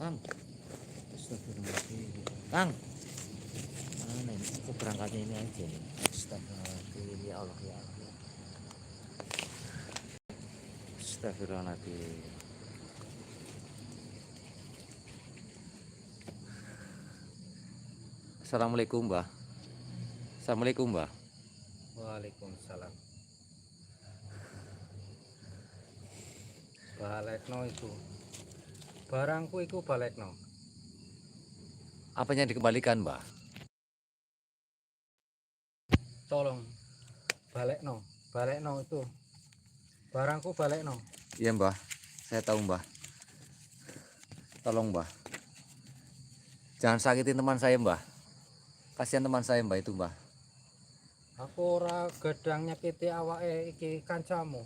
Kang, astagfirullahaladzim. Kang, mana ini? Aku berangkatnya ini aja nih. Astagfirullahaladzim, ya Allah, ya Allah. Astagfirullahaladzim. Assalamualaikum, Mbah. Assalamualaikum, Mbah. Waalaikumsalam. Balekno itu. Barangku itu balekno. Apanya dikembalikan, Mbah? Tolong balekno. Balekno itu. Barangku balekno. Iya, Mbah. Saya tahu, Mbah. Tolong, Mbah. Jangan sakitin teman saya, Mbah. Kasihan teman saya, Mbah, itu, Mbah. Aku ora gedang nyakiti awake iki kancamu.